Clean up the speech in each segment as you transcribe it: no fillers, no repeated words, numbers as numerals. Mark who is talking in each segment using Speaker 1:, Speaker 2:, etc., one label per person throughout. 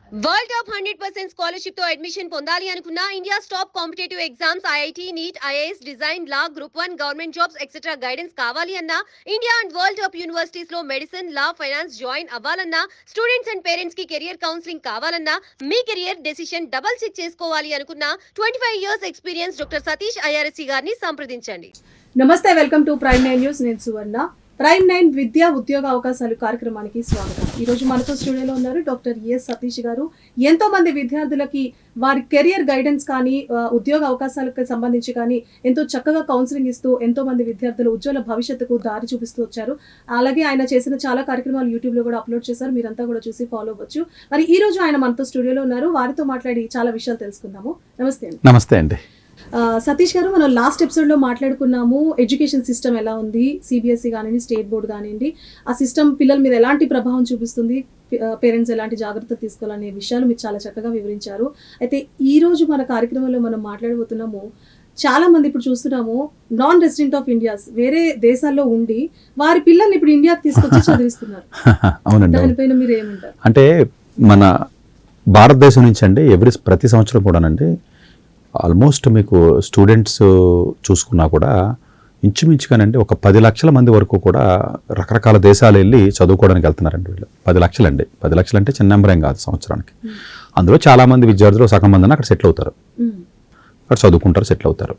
Speaker 1: World top 100% scholarship తో admission పొందాలి అనుకున్న India top competitive exams IIT NEET IAS design law group 1 government jobs etcetera guidance కావాలి అన్న India and world top universities లో medicine law finance join అవ్వాలన్నా students and parents కి career counselling కావాలన్నా మీ కెరియర్ డెసిషన్ డబుల్ చెక్ చేసుకోవాలి అనుకున్న 25 years experience doctor Satish IRSC గారిని సంప్రదించండి.
Speaker 2: నమస్తే, వెల్కమ్ టు ప్రైమ్ 9 న్యూస్. నేను సువర్ణ. ప్రైమ్ 9 విద్యా ఉద్యోగ అవకాశాలు కార్యక్రమానికి స్వాగతం. ఈ రోజు మనతో స్టూడియోలో ఉన్నారు డాక్టర్ ఎస్ సతీష్ గారు. ఎంతో మంది విద్యార్థులకి వారి కెరియర్ గైడెన్స్ కానీ ఉద్యోగ అవకాశాలకు సంబంధించి కానీ ఎంతో చక్కగా కౌన్సిలింగ్ ఇస్తూ ఎంతో మంది విద్యార్థులు ఉజ్వల భవిష్యత్తుకు దారి చూపిస్తూ వచ్చారు. అలాగే ఆయన చేసిన చాలా కార్యక్రమాలు యూట్యూబ్ లో కూడా అప్లోడ్ చేశారు, మీరంతా కూడా చూసి ఫాలో అవ్వచ్చు. మరి ఈ రోజు ఆయన మనతో స్టూడియోలో ఉన్నారు, వారితో మాట్లాడి చాలా విషయాలు తెలుసుకుందాము. నమస్తే అండి.
Speaker 3: నమస్తే అండి.
Speaker 2: సతీష్ గారు, మనం లాస్ట్ ఎపిసోడ్లో మాట్లాడుకున్నాము ఎడ్యుకేషన్ సిస్టమ్ ఎలా ఉంది, సిబిఎస్ఈ కానివ్వండి, స్టేట్ బోర్డు కానివ్వండి, ఆ సిస్టమ్ పిల్లల మీద ఎలాంటి ప్రభావం చూపిస్తుంది, పేరెంట్స్ ఎలాంటి జాగ్రత్తలు తీసుకోవాలనే విషయాలు మీరు చాలా చక్కగా వివరించారు. అయితే ఈ రోజు మన కార్యక్రమంలో మనం మాట్లాడబోతున్నాము, చాలా మంది ఇప్పుడు చూస్తున్నాము నాన్ రెసిడెంట్ ఆఫ్ ఇండియాస్, వేరే దేశాల్లో ఉండి వారి పిల్లల్ని ఇప్పుడు ఇండియాకి తీసుకొచ్చి చదివిస్తున్నారు.
Speaker 3: అవునండి.
Speaker 2: దానిపైన మీరు ఏమంటారు?
Speaker 3: అంటే మన భారతదేశం నుంచి అండి ప్రతి సంవత్సరం కూడానండి ఆల్మోస్ట్ మీకు స్టూడెంట్స్ చూసుకున్నా కూడా ఇంచుమించుగానండి ఒక 10 లక్షల మంది వరకు కూడా రకరకాల దేశాలు వెళ్ళి చదువుకోవడానికి వెళ్తున్నారండి వీళ్ళు. 10 లక్షలండి. 10 లక్షలు అంటే చిన్న నెంబర్ ఏం కాదు సంవత్సరానికి. అందులో చాలామంది విద్యార్థులు సగం మంది అక్కడ సెటిల్ అవుతారు, అక్కడ చదువుకుంటారు, సెటిల్ అవుతారు.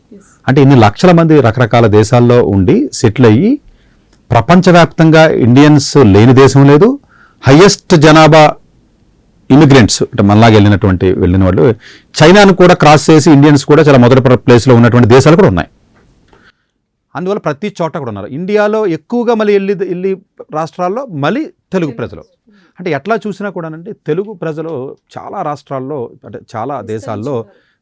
Speaker 3: అంటే ఇన్ని లక్షల మంది రకరకాల దేశాల్లో ఉండి సెటిల్ అయ్యి ప్రపంచవ్యాప్తంగా ఇండియన్స్ లేని దేశం లేదు. హయ్యెస్ట్ జనాభా ఇమిగ్రెంట్స్ అంటే మనలాగా వెళ్ళిన వాళ్ళు చైనాను కూడా క్రాస్ చేసి ఇండియన్స్ కూడా చాలా మొదటి ప్లేస్లో ఉన్నటువంటి దేశాలు కూడా ఉన్నాయి. అందువల్ల ప్రతి చోట కూడా ఉన్నారు. ఇండియాలో ఎక్కువగా మళ్ళీ వెళ్ళి రాష్ట్రాల్లో మళ్ళీ తెలుగు ప్రజలు, అంటే ఎట్లా చూసినా కూడానండి తెలుగు ప్రజలు చాలా రాష్ట్రాల్లో అంటే చాలా దేశాల్లో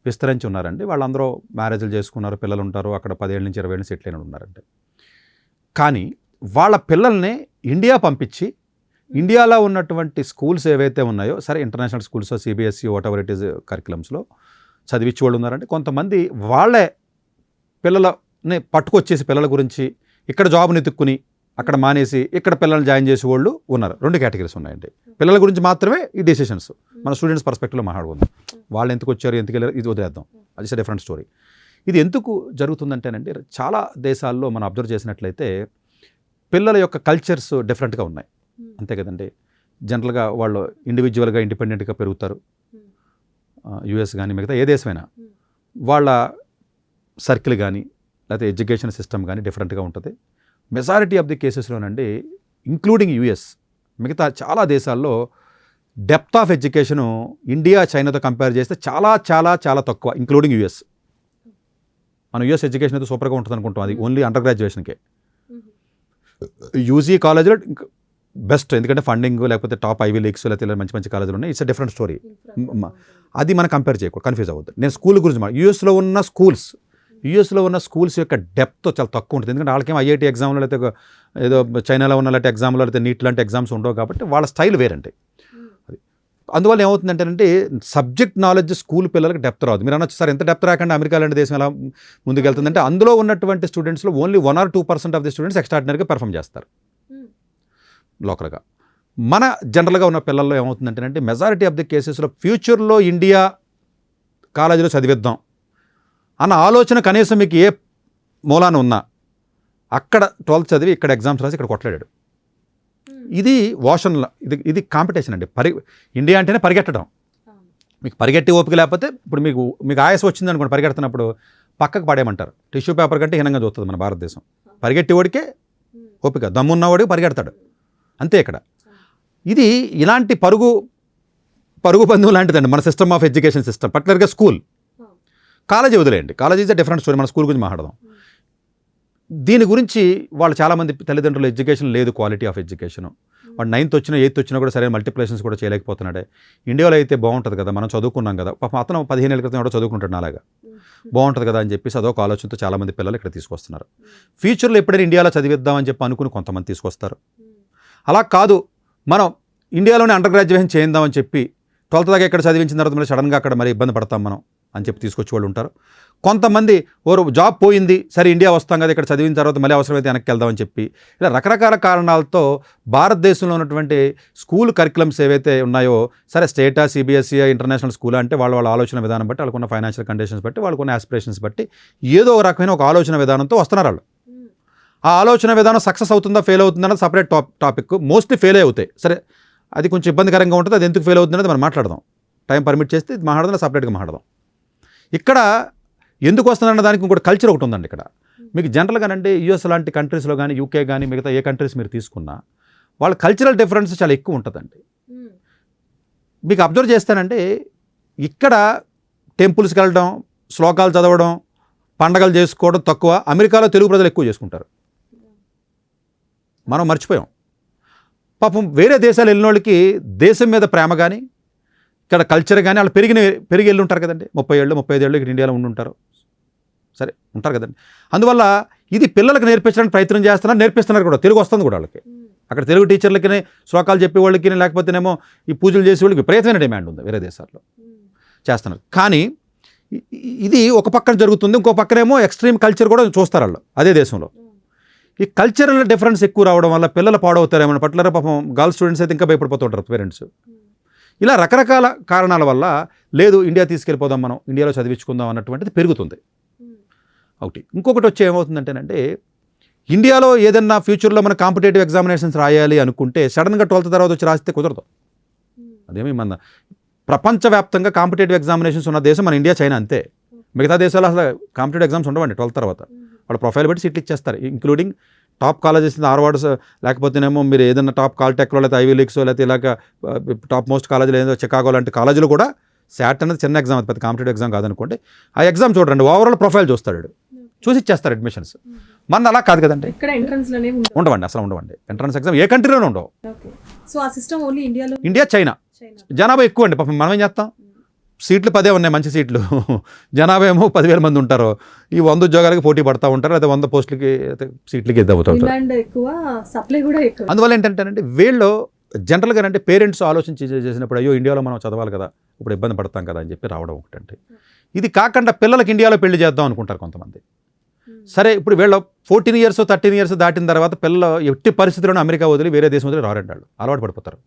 Speaker 3: విస్తరించి ఉన్నారండి. వాళ్ళందరూ మ్యారేజ్లు చేసుకున్నారు, పిల్లలు ఉంటారు, అక్కడ 10 ఏళ్ళ నుంచి 20 ఏళ్ళ నుంచి సెటిల్ అయిన ఉన్నారండి. కానీ వాళ్ళ పిల్లల్ని ఇండియా పంపించి ఇండియాలో ఉన్నటువంటి స్కూల్స్ ఏవైతే ఉన్నాయో, సరే international schools, CBSE, whatever it is కరికులమ్స్లో చదివించే వాళ్ళు ఉన్నారంటే, కొంతమంది వాళ్ళే పిల్లలని పట్టుకొచ్చేసి పిల్లల గురించి ఇక్కడ జాబ్ని ఎత్తుక్కుని అక్కడ మానేసి ఇక్కడ పిల్లల్ని జాయిన్ చేసే వాళ్ళు ఉన్నారు. 2 కేటగిరీస్ ఉన్నాయండి. పిల్లల గురించి మాత్రమే ఈ డెసిషన్స్ మన స్టూడెంట్స్ పర్స్పెక్టివ్లో మాట్లాడుకుందాం. వాళ్ళు ఎందుకు వచ్చారు, ఎందుకు వెళ్ళారు, ఇది వదిలేద్దాం, అది డిఫరెంట్ స్టోరీ. ఇది ఎందుకు జరుగుతుందంటేనండి, చాలా దేశాల్లో మనం అబ్జర్వ్ చేసినట్లయితే పిల్లల యొక్క కల్చర్స్ డిఫరెంట్గా ఉన్నాయి, అంతే కదండి. జనరల్గా వాళ్ళు ఇండివిజువల్గా ఇండిపెండెంట్గా పెరుగుతారు. యుఎస్ కానీ మిగతా ఏ దేశమైనా వాళ్ళ సర్కిల్ కానీ లేకపోతే ఎడ్యుకేషన్ సిస్టమ్ కానీ డిఫరెంట్గా ఉంటుంది. మెజారిటీ ఆఫ్ ది కేసెస్లోనండి, ఇంక్లూడింగ్ యుఎస్, మిగతా చాలా దేశాల్లో డెప్త్ ఆఫ్ ఎడ్యుకేషను ఇండియా చైనాతో కంపేర్ చేస్తే చాలా చాలా చాలా తక్కువ, ఇంక్లూడింగ్ యుఎస్. మనం యుఎస్ ఎడ్యుకేషన్ అయితే సూపర్గా ఉంటుంది అనుకుంటాం, అది ఓన్లీ అండర్ గ్రాడ్యుయేషన్కే. యూజీ కాలేజ్లో బెస్ట్, ఎందుకంటే ఫండింగ్ లేకపోతే టాప్ ఐవీ లీగ్స్ లేకపోతే మంచి మంచి కాలేజీలు ఉన్నాయి. It's different story. అది మనం కంపేర్ చేయకూడదు, కన్ఫ్యూజ్ అవ్వద్దు. నేను స్కూల్ గురించి యూఎస్లో ఉన్న స్కూల్స్ యొక్క డెప్త్ చాలా తక్కువ ఉంటుంది. ఎందుకంటే వాళ్ళకేం ఐఐటి ఎగ్జామ్లో లేకపోతే ఏదో చైనాలో ఉన్న లాంటి ఎగ్జామ్లో లేకపోతే నీట్ లాంటి ఎగ్జామ్స్ ఉండవు కాబట్టి వాళ్ళ స్టైల్ వేరండి. అది అందువల్ల ఏమవుతుందంటేనంటే సబ్జెక్ట్ నాలెడ్జ్ స్కూల్ పిల్లలకి డెప్త్ రాదు. మీరు అనొచ్చు సార్ ఎంత డెప్త్ రాకుండా అమెరికా లాంటి దేశం ఎలా ముందుకెళ్తుందంటే, అందులో ఉన్నటువంటి స్టూడెంట్స్లో only 1 or 2% of the students ఎక్స్ట్రాడినరీగా పెర్ఫామ్ చేస్తారు లోకల్గా. మన జనరల్గా ఉన్న పిల్లల్లో ఏమవుతుందంటేనంటే, మెజారిటీ ఆఫ్ ది కేసెస్లో ఫ్యూచర్లో ఇండియా కాలేజీలో చదివిద్దాం అన్న ఆలోచన కనీసం మీకు ఏ మూలాన ఉన్నా అక్కడ 12th చదివి ఇక్కడ ఎగ్జామ్స్ రాసి ఇక్కడ కొట్లాడాడు. ఇది వాషన్లో ఇది కాంపిటీషన్ అండి. ఇండియా అంటేనే పరిగెట్టడం. మీకు పరిగెట్టి ఓపిక లేకపోతే, ఇప్పుడు మీకు ఆయాసం వచ్చింది అనుకోండి, పరిగెడుతున్నప్పుడు పక్కకు పడేయమంటారు. టిష్యూ పేపర్ కంటే హీనంగా చూస్తుంది మన భారతదేశం. పరిగెట్టేవాడికే ఓపిక, దమ్మున్నవాడికి పరిగెడతాడు, అంతే. ఇక్కడ ఇది ఇలాంటి పరుగు పందెం లాంటిదండి మన సిస్టమ్ ఆఫ్ ఎడ్యుకేషన్ సిస్టమ్, పర్టికులర్గా స్కూల్. కాలేజీ వదిలేయండి, college is a different story. మన స్కూల్ గురించి మాట్లాడదాం. దీని గురించి వాళ్ళు చాలామంది తల్లిదండ్రులు ఎడ్యుకేషన్ లేదు, క్వాలిటీ ఆఫ్ ఎడ్యుకేషన్. వాడు 9th వచ్చినా 8th వచ్చినా కూడా సరైన మల్టిప్లికేషన్స్ కూడా చేయలేకపోతున్నాడే. ఇండియాలో అయితే బాగుంటుంది కదా, మనం చదువుకున్నాం కదా, పాపం అతను 15 ఏళ్ళ క్రితం కూడా చదువుకుంటాడు నాలాగా, బాగుంటుంది కదా అని చెప్పేసి అదొక ఆలోచనతో చాలామంది పిల్లలు ఇక్కడ తీసుకొస్తున్నారు. ఫ్యూచర్లో ఎప్పుడైనా ఇండియాలో చదివిద్దామని చెప్పి అనుకుని కొంతమంది తీసుకొస్తారు. అలా కాదు, మనం ఇండియాలోనే అండర్ గ్రాడ్యుయేషన్ చేద్దామని చెప్పి 12th దాకా ఇక్కడ చదివించిన తర్వాత మళ్ళీ సడన్గా అక్కడ మరి ఇబ్బంది పడతాం మనం. అని చెప్పి తీసుకొచ్చి వాళ్ళు ఉంటారు. కొంతమంది జాబ్ పోయింది, సరే ఇండియా వస్తాం కదా, ఇక్కడ చదివిన తర్వాత మళ్ళీ అవసరమైతే వెనక్కి వెళ్దామని చెప్పి ఇలా రకరకాల కారణాలతో భారతదేశంలో ఉన్నటువంటి స్కూల్ కరికులమ్స్ ఏవైతే ఉన్నాయో, సరే స్టేటా, సిబిఎస్ఈ, ఇంటర్నేషనల్ స్కూల్ అంటే వాళ్ళ ఆలోచన విధానం బట్టి, వాళ్ళకున్న ఫైనాన్షియల్ కండిషన్స్ బట్టి, వాళ్ళకున్న ఆస్పిరేషన్స్ బట్టి ఏదో ఒక రకమైన ఒక ఆలోచన విధానంతో వస్తున్నారు వాళ్ళు. ఆ ఆలోచన విధానం సక్సెస్ అవుతుందా ఫెయిల్ అవుతుందా అన్నది సపరేట్ టాపిక్. మోస్ట్లీ ఫెయిల్ అవుతాయి, సరే అది కొంచెం ఇబ్బందికరంగా ఉంటుంది, అది ఎందుకు ఫెయిల్ అవుతుంది అనేది మనం మాట్లాడదాం. టైం పర్మిట్ చేస్తే ఇది మాట్లాడదాం, సపరేట్గా మాట్లాడదాం. ఇక్కడ ఎందుకు వస్తుందన్న దానికి ఇంకోటి కల్చర్ ఒకటి ఉందండి. ఇక్కడ మీకు జనరల్గానండి యూఎస్ లాంటి కంట్రీస్లో కానీ, యూకే కానీ, మిగతా ఏ కంట్రీస్ మీరు తీసుకున్నా వాళ్ళ కల్చరల్ డిఫరెన్స్ చాలా ఎక్కువ ఉంటుందండి. మీకు అబ్జర్వ్ చేస్తానంటే ఇక్కడ టెంపుల్స్కి వెళ్ళడం, శ్లోకాలు చదవడం, పండగలు చేసుకోవడం తక్కువ. అమెరికాలో తెలుగు ప్రజలు ఎక్కువ చేసుకుంటారు. మనం మర్చిపోయాం. పాపం వేరే దేశాలు వెళ్ళిన వాళ్ళకి దేశం మీద ప్రేమ కానీ, ఇక్కడ కల్చర్ కానీ, వాళ్ళు పెరిగి వెళ్ళి ఉంటారు కదండి. 30 ఏళ్ళు 35 ఏళ్ళు ఇక్కడ ఇండియాలో ఉండుంటారు, సరే ఉంటారు కదండి. అందువల్ల ఇది పిల్లలకు నేర్పించడానికి ప్రయత్నం చేస్తున్నారు, నేర్పిస్తున్నారు కూడా. తెలుగు వస్తుంది కూడా వాళ్ళకి. అక్కడ తెలుగు టీచర్లకి, శ్లోకాలు చెప్పే వాళ్ళకి, లేకపోతేనేమో ఈ పూజలు చేసే వాళ్ళకి విపరీతమైన డిమాండ్ ఉంది వేరే దేశాల్లో, చేస్తున్నారు. కానీ ఇది ఒక పక్కన జరుగుతుంది, ఇంకో పక్కనేమో ఎక్స్ట్రీమ్ కల్చర్ కూడా చూస్తారు వాళ్ళు అదే దేశంలో. ఈ కల్చరల్ డిఫరెన్స్ ఎక్కువ రావడం వల్ల పిల్లలు పాడవుతారేమో, పర్టికులర్ పాపం గర్ల్ స్టూడెంట్స్ అయితే ఇంకా భయపడిపోతుంటారు పేరెంట్స్. ఇలా రకరకాల కారణాల వల్ల లేదు ఇండియా తీసుకెళ్ళిపోదాం, మనం ఇండియాలో చదివించుకుందాం అన్నటువంటిది పెరుగుతుంది ఒకటి. ఇంకొకటి వచ్చి ఏమవుతుందంటేనంటే, ఇండియాలో ఏదన్నా ఫ్యూచర్లో మన కాంపిటేటివ్ ఎగ్జామినేషన్స్ రాయాలి అనుకుంటే సడన్గా 12th తర్వాత వచ్చి రాస్తే కుదరదు. అదేమి మన ప్రపంచవ్యాప్తంగా కాంపిటేటివ్ ఎగ్జామినేషన్స్ ఉన్న దేశం మన ఇండియా, చైనా అంతే. మిగతా దేశాలు అసలు కాంపిటేటివ్ ఎగ్జామ్స్ ఉండవండి 12th తర్వాత. వాళ్ళ ప్రొఫైల్ బట్టి సీట్లు ఇచ్చేస్తారు, ఇంక్లూడింగ్ టాప్ కాలేజెస్, హార్వర్డ్స్, లేకపోతేనేమో మీరు ఏదైనా టాప్ కాల్టెక్లో, లేకపోతే ఐవీ లీగ్స్, లేకపోతే ఇలాగ టాప్ మోస్ట్ కాలేజీలు ఏదో చికాగో లాంటి కాలేజీలు కూడా శాట్ అనేది చిన్న ఎగ్జామ్, పెద్ద కాంపిటేటివ్ ఎగ్జామ్ కాదనుకోండి. ఆ ఎగ్జామ్ చూడండి, ఓవరాల్ ప్రొఫైల్ చూస్తాడు, చూసి ఇచ్చేస్తారు అడ్మిషన్స్. మన అలా కాదు కదండి, ఉండవండి, అసలు ఉండవండి. ఎంట్రన్స్ ఎగ్జామ్ ఏ కంట్రీలోనే ఉండవు.
Speaker 2: సో ఆ సిస్టమ్ ఓన్లీ
Speaker 3: ఇండియా, చైనా. జనాభా ఎక్కువ అండి పాపం, మనం ఏం చేస్తాం, సీట్లు 10 ఉన్నాయి మంచి సీట్లు, జనాభా ఏమో 10,000 మంది ఉంటారు. ఈ 100 ఉద్యోగాలకి పోటీ పడతా ఉంటారు, లేదా 100 పోస్టులకి సీట్లకి ఎద్దవుతూ ఉంటారు. అందువల్ల ఏంటంటేనంటే వీళ్ళు జనరల్గా అంటే పేరెంట్స్ ఆలోచించి చేసినప్పుడు అయ్యో ఇండియాలో మనం చదవాలి కదా, ఇప్పుడు ఇబ్బంది పడతాం కదా అని చెప్పి రావడం ఒకటంటే. ఇది కాకుండా పిల్లలకి ఇండియాలో పెళ్లి చేద్దాం అనుకుంటారు కొంతమంది. సరే ఇప్పుడు వీళ్ళు 14 years 13 years దాటిన తర్వాత పిల్లలు ఎట్టి పరిస్థితుల్లోనూ అమెరికా వదిలి వేరే దేశం వదిలి రారండి, వాళ్ళు అలవాటు పడిపోతారు.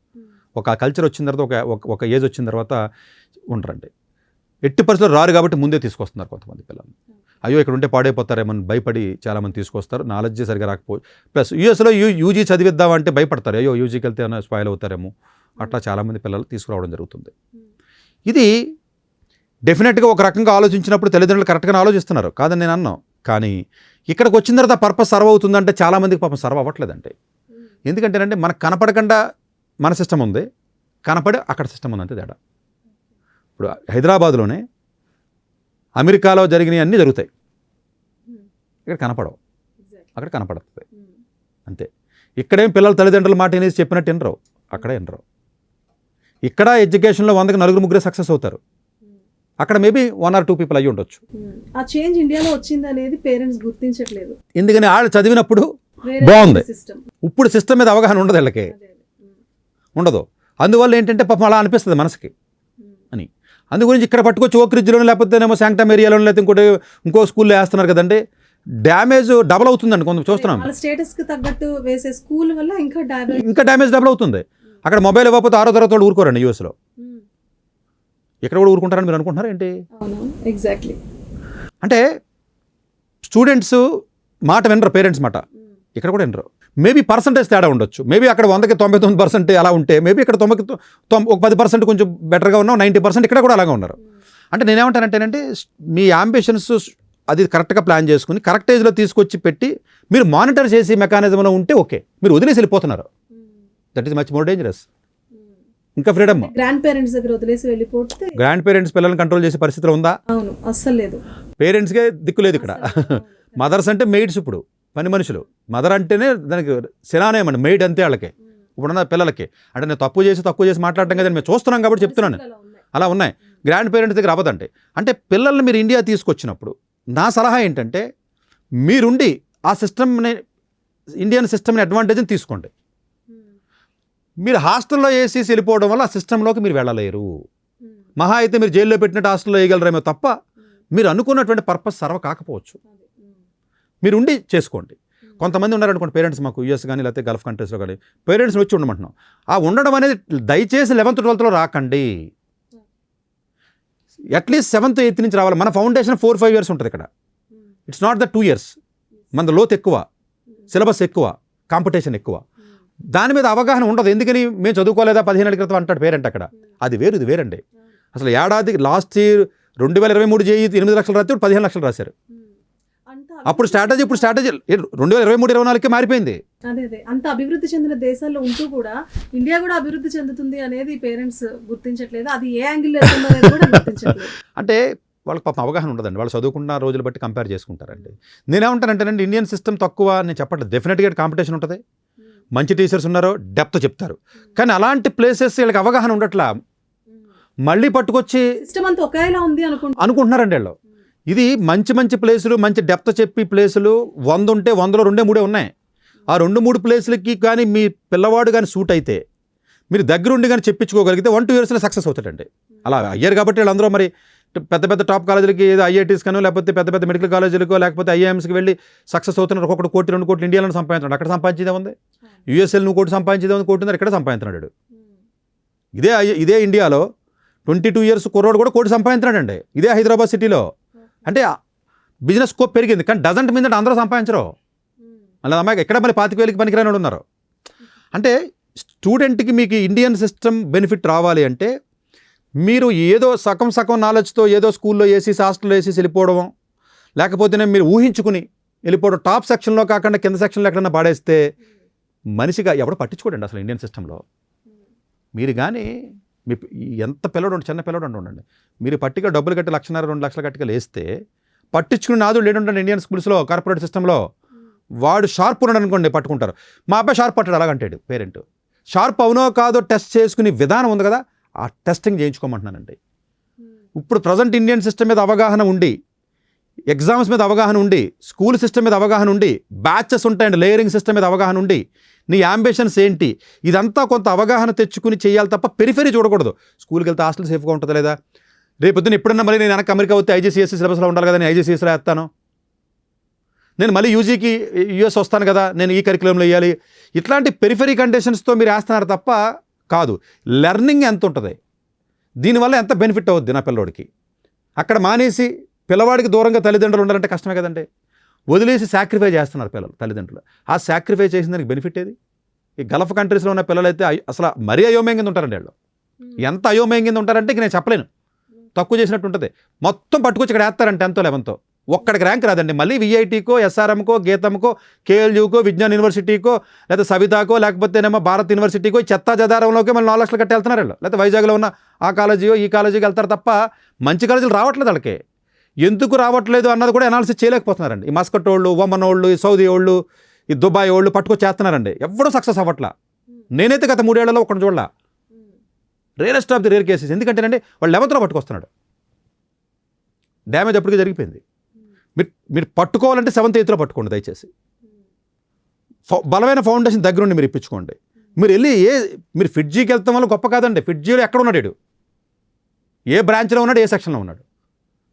Speaker 3: ఒక కల్చర్ వచ్చిన తర్వాత, ఒక ఏజ్ వచ్చిన తర్వాత ఉండరండి, ఎట్టి పరిస్థితుల్లో రారు. కాబట్టి ముందే తీసుకొస్తున్నారు కొంతమంది పిల్లలు. అయ్యో ఇక్కడ ఉంటే పాడైపోతారేమో భయపడి చాలామంది తీసుకొస్తారు, నాలెడ్జ్ సరిగా రాకపోయి. ప్లస్ యూఎస్లో యూజీ చదివిద్దామంటే భయపడతారు, అయ్యో యూజీకి వెళ్తే ఏమైనా స్పాయిల్ అవుతారేమో, అట్లా చాలామంది పిల్లలు తీసుకురావడం జరుగుతుంది. ఇది డెఫినెట్గా ఒక రకంగా ఆలోచించినప్పుడు తల్లిదండ్రులు కరెక్ట్గానే ఆలోచిస్తున్నారు, కాదని నేను అన్నాను. కానీ ఇక్కడికి వచ్చిన తర్వాత పర్పస్ సర్వ్ అవుతుందంటే చాలామందికి పాపం సర్వ్ అవ్వట్లేదంటే. ఎందుకంటేనంటే మనకు కనపడకుండా మన సిస్టమ్ ఉంది, కనపడి అక్కడ సిస్టమ్ ఉంది, అంతే తేడా. ఇప్పుడు హైదరాబాద్లోనే అమెరికాలో జరిగినవి అన్నీ జరుగుతాయి, ఇక్కడ కనపడవు, అక్కడ కనపడుతుంది అంతే. ఇక్కడేం పిల్లల తల్లిదండ్రుల మాట అనేది చెప్పినట్టు వినరు, అక్కడే వినరు. ఇక్కడ ఎడ్యుకేషన్లో 100కి 4-3 సక్సెస్ అవుతారు, అక్కడ మేబీ 1 or 2 people అయ్యి ఉండొచ్చు.
Speaker 2: ఆ చేంజ్ ఇండియాలో వచ్చింది అనేది పేరెంట్స్ గుర్తించట్లేదు,
Speaker 3: ఎందుకని వాళ్ళు చదివినప్పుడు బాగుంది, ఇప్పుడు సిస్టమ్ మీద అవగాహన ఉండదు, వీళ్ళకి ఉండదు. అందువల్ల ఏంటంటే పాపం అలా అనిపిస్తుంది మనసుకి అని. అందు గురించి ఇక్కడ పట్టుకొచ్చి ఓక్ రిడ్జ్లోనో లేకపోతేనేమో శాంక్టమ్ ఏరియాలోనో లేకపోతే ఇంకో స్కూల్లో వేస్తున్నారు కదండి, డ్యామేజ్ డబుల్ అవుతుందండి. కొంత చూస్తున్నాం,
Speaker 2: స్టేటస్కి తగ్గట్టు వేసే స్కూల్ వల్ల ఇంకా
Speaker 3: డ్యామేజ్ డబుల్ అవుతుంది. అక్కడ మొబైల్ ఇవ్వకపోతే 6వ తరగతి వాళ్ళు ఊరుకోరండి యూఎస్లో, ఇక్కడ కూడా ఊరుకుంటారని మీరు అనుకుంటున్నారా ఏంటి?
Speaker 2: ఎగ్జాక్ట్లీ.
Speaker 3: అంటే స్టూడెంట్స్ మాట వినరు, పేరెంట్స్ మాట ఇక్కడ కూడా వినరు. మేబీ పర్సంటేజ్ తేడా ఉండొచ్చు, మేబీ అక్కడ 100కి 99% అలా ఉంటే మేబీ ఇక్కడ 10% కొంచెం బెటర్గా ఉన్నాం, 90% ఇక్కడ కూడా అలాగే ఉన్నారు. అంటే నేనేమంటానంటేనంటే మీ అంబిషన్స్ అది కరెక్ట్గా ప్లాన్ చేసుకుని కరెక్ట్ ఏజ్లో తీసుకొచ్చి పెట్టి మీరు మానిటర్ చేసి మెకానిజంలో ఉంటే ఓకే. మీరు వదిలేసి వెళ్ళిపోతున్నారు, that is much more dangerous. ఇంకా ఫ్రీడమ్
Speaker 2: గ్రాండ్ పేరెంట్స్ దగ్గర వదిలేసి వెళ్ళిపోతే,
Speaker 3: గ్రాండ్ పేరెంట్స్ పిల్లల్ని కంట్రోల్ చేసే పరిస్థితిలో ఉందా?
Speaker 2: అవును, అస్సలు లేదు.
Speaker 3: పేరెంట్స్కే దిక్కు లేదు ఇక్కడ. మదర్స్ అంటే మెయిడ్స్, ఇప్పుడు పని మనుషులు. మదర్ అంటేనే దానికి సినానేమండి, మెయిడ్ అంతే వాళ్ళకి ఇప్పుడున్న పిల్లలకి. అంటే నేను తక్కువ చేసి మాట్లాడటం కదా, మేము చూస్తున్నాం కాబట్టి చెప్తున్నాను, అలా ఉన్నాయి. గ్రాండ్ పేరెంట్స్ దగ్గర అవ్వదంటే. అంటే పిల్లల్ని మీరు ఇండియా తీసుకొచ్చినప్పుడు నా సలహా ఏంటంటే మీరుండి ఆ సిస్టమ్ని, ఇండియన్ సిస్టమ్ని అడ్వాంటేజ్ని తీసుకోండి. మీరు హాస్టల్లో వేసేసి వెళ్ళిపోవడం వల్ల ఆ సిస్టంలోకి మీరు వెళ్ళలేరు. మహా అయితే మీరు జైల్లో పెట్టినట్టు హాస్టల్లో వేయగలరేమో తప్ప మీరు అనుకున్నటువంటి పర్పస్ సర్వ కాకపోవచ్చు. మీరు ఉండి చేసుకోండి. కొంతమంది ఉన్నారనుకోండి పేరెంట్స్, మాకు యూఎస్ కానీ లేకపోతే గల్ఫ్ కంట్రీస్లో కానీ పేరెంట్స్ని వచ్చి ఉండమంటున్నాం. ఆ ఉండడం అనేది దయచేసి 11th 12thలో రాకండి. అట్లీస్ట్ 7th 8th నుంచి రావాలి. మన ఫౌండేషన్ 4-5 years ఉంటుంది ఇక్కడ. It's not the 2 years. మన లోతు ఎక్కువ, సిలబస్ ఎక్కువ, కాంపిటీషన్ ఎక్కువ, దాని మీద అవగాహన ఉండదు. ఎందుకని మేము చదువుకోలేదా 15 ఏళ్ల క్రితం అంటాడు పేరెంట్ అక్కడ. అది వేరు, ఇది వేరండి. అసలు ఏడాది లాస్ట్ ఇయర్ 2023 జేఈ 8 లక్షలు రాస్తే 15 లక్షలు రాశారు. అప్పుడు స్ట్రాటజీ 2023-24కి మారిపోయింది.
Speaker 2: అదే అంత అభివృద్ధి చెందిన దేశాల్లో ఉంటూ కూడా ఇండియా కూడా అభివృద్ధి చెందుతుంది అనేది పేరెంట్స్ గుర్తించట్లేదు. అది ఏ యాంగిల్ కూడా గుర్తించట్లేదు.
Speaker 3: అంటే వాళ్ళకి పాపం అవగాహన ఉండదండి. వాళ్ళు చదువుకున్న రోజులు బట్టి కంపేర్ చేసుకుంటారండి. నేనేమంటానంటేనండి, ఇండియన్ సిస్టమ్ తక్కువ నేను చెప్పట్లేదు. డెఫినెట్గా కాంపిటీషన్ ఉంటుంది, మంచి టీచర్స్ ఉన్నారో డెప్త్ చెప్తారు. కానీ అలాంటి ప్లేసెస్ వీళ్ళకి అవగాహన ఉండట్లా. మళ్ళీ పట్టుకొచ్చి
Speaker 2: సిస్టమ్ అంతా ఒకేలా ఉంది
Speaker 3: అనుకుంటున్నారండి వీళ్ళు. ఇది మంచి మంచి ప్లేసులు, మంచి డెప్త్ చెప్పి ప్లేసులు 100 ఉంటే 100లో 2-3 ఉన్నాయి. ఆ 2-3 ప్లేసులకి కానీ మీ పిల్లవాడు కానీ సూట్ అయితే మీరు దగ్గరుండి కానీ చెప్పించుకోగలిగితే 1-2 yearsలో సక్సెస్ అవుతాడండి. అలా అయ్యారు కాబట్టి వీళ్ళందరూ మరి పెద్ద పెద్ద టాప్ కాలేజీలకి, ఏదో ఐఐటీస్ కనో లేకపోతే పెద్ద పెద్ద మెడికల్ కాలేజీలకో లేకపోతే ఐఐఎమ్స్కి వెళ్ళి సక్సెస్ అవుతున్నారు. ఒక్కొక్కటి 1 కోటి 2 కోట్లు ఇండియాలో సంపాదించాడు. అక్కడ సంపాదించేదే ఉంది. యూఎస్ఎల్ 1 కోటి సంపాదించేదే ఉంది, 1 కోటి ఇక్కడ సంపాదించినాడు. ఇదే ఇండియాలో 22 years కుర్రోడు కూడా 1 కోటి సంపాదించినాడండి. ఇదే హైదరాబాద్ సిటీలో. అంటే బిజినెస్ స్కోప్ పెరిగింది. కానీ డజంట్ మీద అందరూ సంపాదించరు. మళ్ళీ అమ్మాయికి ఎక్కడ మళ్ళీ 25,000కి పనికిరాని ఉన్నారు. అంటే స్టూడెంట్కి మీకు ఇండియన్ సిస్టమ్ బెనిఫిట్ రావాలి అంటే మీరు ఏదో సగం నాలెడ్జ్తో ఏదో స్కూల్లో ఏసీస్ హాస్టల్లో వేసి వెళ్ళిపోవడం, లేకపోతేనే మీరు ఊహించుకుని వెళ్ళిపోవడం, టాప్ సెక్షన్లో కాకుండా కింద సెక్షన్లో ఎక్కడన్నా పాడేస్తే మనిషిగా ఎవడో పట్టించుకోడండి అసలు ఇండియన్ సిస్టంలో. మీరు కానీ మీ ఎంత పిల్లడు చిన్న పిల్లడు ఉండండి, మీరు పట్టిగా డబ్బులు కట్టి 1,50,000 2 లక్షల కట్టికలు వేస్తే పట్టించుకుని నాదుడు లేడుండండి ఇండియన్ స్కూల్స్లో, కార్పొరేట్ సిస్టంలో. వాడు షార్ప్ ఉన్నాడు అనుకోండి పట్టుకుంటారు. మా అబ్బాయి షార్ప్ పట్టాడు అలాగంటాడు పేరెంట్. షార్ప్ అవునో కాదో టెస్ట్ చేసుకునే విధానం ఉంది కదా, ఆ టెస్టింగ్ చేయించుకోమంటున్నానండి. ఇప్పుడు ప్రజెంట్ ఇండియన్ సిస్టమ్ మీద అవగాహన ఉండి, ఎగ్జామ్స్ మీద అవగాహన ఉండి, స్కూల్ సిస్టమ్ మీద అవగాహన ఉండి, బ్యాచెస్ ఉంటాయండి, లేయరింగ్ సిస్టమ్ మీద అవగాహన ఉండి, నీ అంబిషన్స్ ఏంటి, ఇదంతా కొంత అవగాహన తెచ్చుకుని చేయాలి తప్ప పెరిఫెరీ చూడకూడదు. స్కూల్కి వెళ్తే హాస్టల్ సేఫ్గా ఉంటుందా లేదా, రేపొద్దున ఎప్పుడన్నా మళ్ళీ నేను వెనక అమెరికా వస్తే ఐజీసీఎస్సీ సిలబస్లో ఉండాలి కదా, నేను ఐజీసీఎస్లో వేస్తాను. నేను మళ్ళీ యూజీకి యూఎస్ వస్తాను కదా, నేను ఈ కరికులంలో వేయాలి. ఇట్లాంటి పెరిఫెరీ కండిషన్స్తో మీరు వేస్తున్నారు తప్ప కాదు. లెర్నింగ్ ఎంత ఉంటుంది, దీనివల్ల ఎంత బెనిఫిట్ అవుద్ది నా పిల్లవాడికి. అక్కడ మానేసి పిల్లవాడికి దూరంగా తల్లిదండ్రులు ఉండాలంటే కష్టమే కదండి. వదిలేసి సాక్రిఫై చేస్తున్నారు పిల్లలు తల్లిదండ్రులు. ఆ సాక్రిఫై చేసిన దానికి బెనిఫిట్ ఏది? ఈ గల్ఫ్ కంట్రీస్లో ఉన్న పిల్లలైతే అసలు మరీ అయోమయం కింద ఉంటారండి వాళ్ళు. ఎంత అయోమయం కింద ఉంటారంటే ఇక నేను చెప్పలేను, తక్కువ చేసినట్టు ఉంటుంది. మొత్తం పట్టుకొచ్చి ఇక్కడ వేస్తారంటే 10th 11th ఒక్కడికి ర్యాంక్ రాదండి. మళ్ళీ విఐటీకో, ఎస్ఆర్ఎంకో, గీతంకో, కేఎల్యూకో, విజ్ఞాన్ యూనివర్సిటీకో, లేకపోతే సవితాకో, లేకపోతేనేమో భారత్ యూనివర్సిటీకో, చెత్తా చెదారంలోకి మళ్ళీ 4 లక్షలు కట్టి వెళ్తున్నారు వీళ్ళు. లేకపోతే వైజాగ్లో ఉన్న ఆ కాలేజీయో ఈ కాలేజీకి వెళ్తారు తప్ప మంచి కాలేజీలు రావట్లేదు వాళ్ళకి. ఎందుకు రావట్లేదు అన్నది కూడా అనాలిసిస్ చేయలేకపోతున్నారండి. ఈ మస్కట్ వాళ్ళు, ఒమన్ వాళ్ళు, ఈ సౌదీ వాళ్ళు, ఈ దుబాయ్ వాళ్ళు పట్టుకొచ్చి చేస్తున్నారండి. ఎవడూ సక్సెస్ అవ్వట్లా. నేనైతే గత 3 ఏళ్లలో ఒకటి చూడలా. Rarest of the rare cases. ఎందుకంటేనండి వాళ్ళు 11thలో పట్టుకొస్తున్నాడు. డ్యామేజ్ అప్పటికే జరిగిపోయింది. మీరు పట్టుకోవాలంటే 7th 8thలో పట్టుకోండి దయచేసి. బలమైన ఫౌండేషన్ దగ్గరుండి మీరు ఇప్పించుకోండి. మీరు వెళ్ళి మీరు ఫిడ్జీకి వెళ్తాం వల్ల గొప్ప కాదండి. ఫిడ్జీలో ఎక్కడ ఉన్నాడు, ఏ బ్రాంచ్లో ఉన్నాడు, ఏ సెక్షన్లో ఉన్నాడు.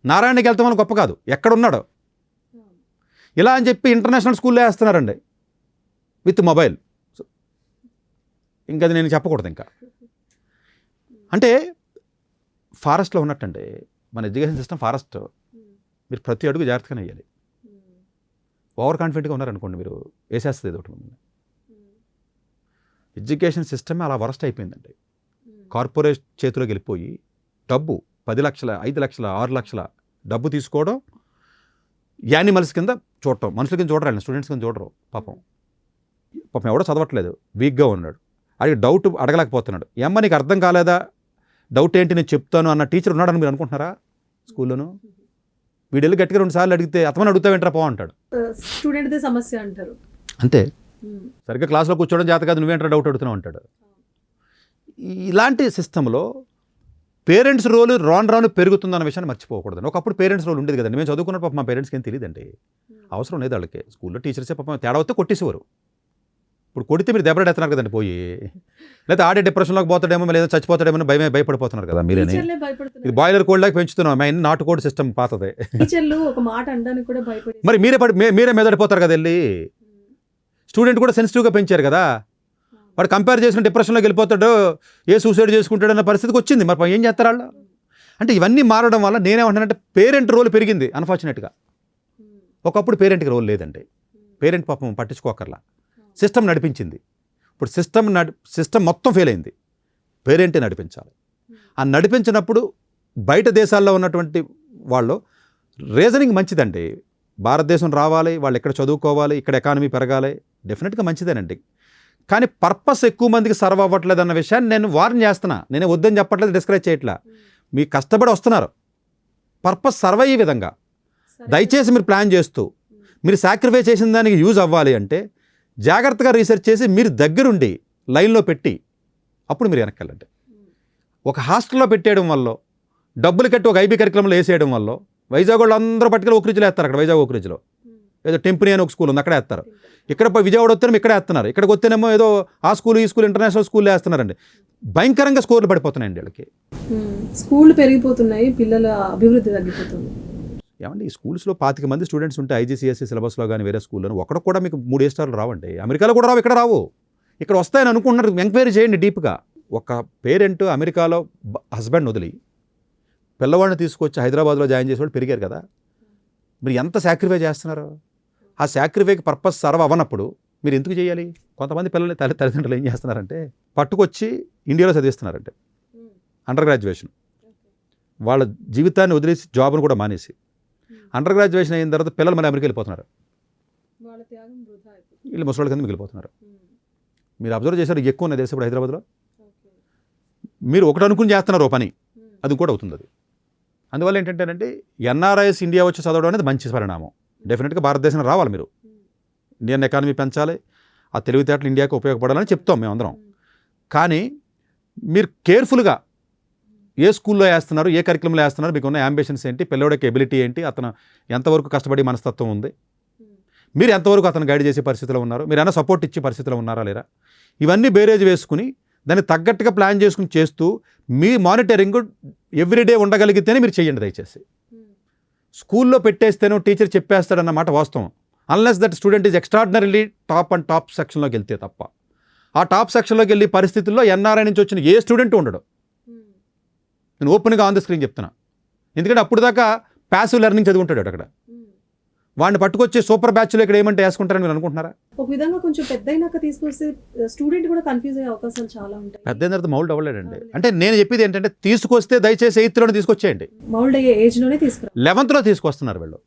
Speaker 3: నారాయణకి వెళ్తాం వల్ల గొప్ప కాదు, ఎక్కడున్నాడో. ఇలా అని చెప్పి ఇంటర్నేషనల్ స్కూల్లో వేస్తున్నారండి విత్ మొబైల్. ఇంకా అది నేను చెప్పకూడదు. ఇంకా అంటే ఫారెస్ట్లో ఉన్నట్టండి మన ఎడ్యుకేషన్ సిస్టమ్. ఫారెస్ట్ మీరు ప్రతి అడుగు జాగ్రత్తగానే వేయాలి. ఓవర్ కాన్ఫిడెంట్గా ఉన్నారనుకోండి మీరు వేసేస్తుంది ఏదో ఒకటి. ఎడ్యుకేషన్ సిస్టమే అలా వరస్ట్ అయిపోయిందండి. కార్పొరేట్ చేతిలోకి వెళ్ళిపోయి డబ్బు 10 లక్షల 5 లక్షల 6 లక్షల డబ్బు తీసుకోవడం, యానిమల్స్ కింద చూడటం. మనుషుల కింద చూడరు, స్టూడెంట్స్ కింద చూడరు. పాపం ఎవడో చదవట్లేదు, వీక్గా ఉన్నాడు, అడిగి డౌట్ అడగలేకపోతున్నాడు. ఏమ్మా నీకు అర్థం కాలేదా, డౌట్ ఏంటి నేను చెప్తాను అన్న టీచర్ ఉన్నాడని మీరు అనుకుంటున్నారా స్కూల్లోనూ? వీడెళ్ళి గట్టిగా 2 సార్లు అడిగితే అతమని అడుగుతావేంట్రా పో అంటాడు.
Speaker 2: స్టూడెంట్దే సమస్య అంటారు
Speaker 3: అంతే. సరిగ్గా క్లాస్లో కూర్చోవడం చేత కాదు, నువ్వేంట్రా డౌట్ అడుగుతున్నావు అంటాడు. ఇలాంటి సిస్టంలో పేరెంట్స్ రోల్ రాను పెరుగుతుందన్న విషయాన్ని మర్చిపోకూడదు. ఒకప్పుడు పేరెంట్స్ రోల్ ఉండేది కదండి. మేము చదువుకున్న పాపం మా పేరెంట్స్కి ఏం తెలియదండి, అవసరం లేదు వాళ్ళకి. స్కూల్లో టీచర్సే పాపం తేడా వస్తే కొట్టేసేవారు. ఇప్పుడు కొడితే మీరు దెబ్బలాడేస్తున్నారు కదండి పోయి, లేదా ఆడే డిప్రెషన్లోకి పోతాడేమో లేదా చచ్చిపోతాడేమో భయపడిపోతున్నారు కదా మీరేని.
Speaker 2: టీచర్లే
Speaker 3: ఇది
Speaker 2: భయపడుతున్నారు.
Speaker 3: బాయిలర్ కోడ్ లాగా పెంచుతున్నాం, మేము నాటుకోడి సిస్టమ్ పాతదే.
Speaker 2: టీచర్లు ఒక మాట అనడానికి కూడా భయపడి
Speaker 3: మరి మీరే మెదడిపోతారు కదా వెళ్ళి. స్టూడెంట్ కూడా సెన్సిటివ్గా పెంచారు కదా, వాడు కంపేర్ చేసుకుని డిప్రెషన్లోకి వెళ్ళిపోతాడు, సూసైడ్ చేసుకుంటాడు అన్న పరిస్థితికి వచ్చింది. మరి ఏం చేస్తారు వాళ్ళు? అంటే ఇవన్నీ మారడం వల్ల నేనేమంటానంటే పేరెంట్ రోల్ పెరిగింది అన్ఫార్చునేట్గా. ఒకప్పుడు పేరెంట్కి రోల్ లేదండి, పేరెంట్ పాపం పట్టించుకోకర్లా, సిస్టమ్ నడిపించింది. ఇప్పుడు సిస్టమ్ మొత్తం ఫెయిల్ అయింది, పేరెంటే నడిపించాలి. ఆ నడిపించినప్పుడు బయట దేశాల్లో ఉన్నటువంటి వాళ్ళు రీజనింగ్ మంచిదండి, భారతదేశం రావాలి, వాళ్ళు ఇక్కడ చదువుకోవాలి, ఇక్కడ ఎకానమీ పెరగాలి, డెఫినెట్గా మంచిదేనండి. కానీ పర్పస్ ఎక్కువ మందికి సర్వ్ అవ్వట్లేదు అన్న విషయాన్ని నేను వార్న్ చేస్తున్నా. నేనే వద్దని చెప్పట్లేదు, డిస్కరేజ్ చేయట్లా. మీరు కష్టపడి వస్తున్నారు, పర్పస్ సర్వ్ అయ్యే విధంగా దయచేసి మీరు ప్లాన్ చేస్తూ మీరు సాక్రిఫైస్ చేసిన దానికి యూజ్ అవ్వాలి అంటే జాగ్రత్తగా రీసెర్చ్ చేసి మీరు దగ్గరుండి లైన్లో పెట్టి అప్పుడు మీరు వెనక్కి వెళ్ళండి. ఒక హాస్టల్లో పెట్టేయడం వల్ల, డబ్బులు కట్టి ఒక ఐబీ కరికులంలో వేసేయడం వల్ల వైజాగ్ వాళ్ళు అందరూ పట్టుకెళ్ళి ఓక్రిజ్లో వేస్తారు. అక్కడ వైజాగ్ ఓక్రిజ్లో ఏదో టెంపుల్ అని ఒక స్కూల్ ఉంది, అక్కడే వేస్తారు. ఇక్కడ విజయవాడ వస్తేనేమో ఇక్కడే వేస్తున్నారు, ఇక్కడికి వస్తేనేమో ఏదో ఆ స్కూల్ ఈ స్కూల్ ఇంటర్నేషనల్ స్కూల్లో వేస్తున్నారండి. భయంకరంగా స్కోర్లు పడిపోతున్నాయండి వీళ్ళకి.
Speaker 2: స్కూళ్ళు పెరిగిపోతున్నాయి, పిల్లల అభివృద్ధి తగ్గిపోతుంది.
Speaker 3: ఏమండి ఈ స్కూల్స్లో 25 మంది స్టూడెంట్స్ ఉంటే ఐజీసీఎస్సీ సిలబస్లో కానీ వేరే స్కూల్లో ఒకటి కూడా మీకు 3 స్టార్లు రావండి. అమెరికాలో కూడా రావు, ఇక్కడ రావు. ఇక్కడ వస్తాయని అనుకుంటున్నారు, ఎంక్వైరీ చేయండి డీప్గా. ఒక పేరెంట్ అమెరికాలో హస్బెండ్ వదిలి పిల్లవాడిని తీసుకొచ్చి హైదరాబాద్లో జాయిన్ చేసేవాళ్ళు పెరిగారు కదా, మీరు ఎంత సాక్రిఫై చేస్తున్నారు? ఆ సాక్రిఫైకి పర్పస్ సర్వ్ అవ్వనప్పుడు మీరు ఎందుకు చేయాలి? కొంతమంది పిల్లల్ని తల్లిదండ్రులు ఏం చేస్తున్నారంటే పట్టుకొచ్చి ఇండియాలో చదివిస్తున్నారంటే అండర్ గ్రాడ్యుయేషన్, వాళ్ళ జీవితాన్ని వదిలేసి జాబ్ను కూడా మానేసి అండర్ గ్రాడ్యుయేషన్ అయిన తర్వాత పిల్లలు మళ్ళీ అమెరికా వెళ్ళిపోతున్నారు, వీళ్ళు ముసలి కింద మిగిలిపోతున్నారు. మీరు అబ్జర్వ్ చేశారు, ఎక్కువ ఉన్న దేశం ఇప్పుడు హైదరాబాద్లో. మీరు ఒకటి అనుకుని చేస్తున్నారు ఓ పని, అది కూడా అవుతుంది. అది అందువల్ల ఏంటంటేనంటే ఎన్ఆర్ఐఎస్ ఇండియా వచ్చి చదవడం అనేది మంచి పరిణామం. డెఫినెట్గా భారతదేశం రావాలి, మీరు ఇండియన్ ఎకానమీ పెంచాలి, ఆ తెలివితేటలు ఇండియాకి ఉపయోగపడాలని చెప్తాం మేమందరం. కానీ మీరు కేర్ఫుల్గా ఏ స్కూల్లో వేస్తున్నారు, ఏ కరికులంలో వేస్తున్నారు, మీకు ఉన్న యాంబిషన్స్ ఏంటి, పిల్లవాడికి ఎబిలిటీ ఏంటి, అతను ఎంతవరకు కష్టపడి మనస్తత్వం ఉంది, మీరు ఎంతవరకు అతను గైడ్ చేసే పరిస్థితిలో ఉన్నారు, మీరు ఏమైనా సపోర్ట్ ఇచ్చే పరిస్థితిలో ఉన్నారా లేరా, ఇవన్నీ బేరేజ్ వేసుకుని దాన్ని తగ్గట్టుగా ప్లాన్ చేసుకుని చేస్తూ మీ మానిటరింగ్ ఎవ్రీడే ఉండగలిగితేనే మీరు చేయండి దయచేసి. స్కూల్లో పెట్టేస్తేనో టీచర్ చెప్పేస్తాడన్నమాట వాస్తవం, unless that student is extraordinarily top సెక్షన్లోకి వెళ్తే తప్ప. ఆ టాప్ సెక్షన్లోకి వెళ్ళి పరిస్థితుల్లో ఎన్ఆర్ఐ నుంచి వచ్చిన ఏ స్టూడెంట్ ఉండడు. నేను ఓపెన్గా ఆన్ ద స్క్రీన్ చెప్తున్నా, ఎందుకంటే అప్పుడు దాకా ప్యాసివ్ లెర్నింగ్ చదువుకుంటాడు అక్కడ. వాడిని పట్టుకొచ్చి సూపర్ బ్యాచ్లో ఇక్కడ ఏమంటే వేసుకుంటారని మీరు అనుకుంటున్నారా?
Speaker 2: ఒక విధంగా కొంచెం పెద్ద అయినాక తీసుకొస్తే స్టూడెంట్ కూడా కన్ఫ్యూజ్ అయ్యే అవకాశాలు చాలా ఉంటాయి.
Speaker 3: పెద్ద అయిన తర్వాత మౌల్డ్ అవ్వలేడండి. అంటే నేను చెప్పేది ఏంటంటే తీసుకొస్తే దయచేసి 8th తీసుకొచ్చేయండి,
Speaker 2: మౌల్డ్ అయ్యే ఏజ్లోనే తీసుకురా.
Speaker 3: 11th తీసుకొస్తున్నారు వీళ్ళు.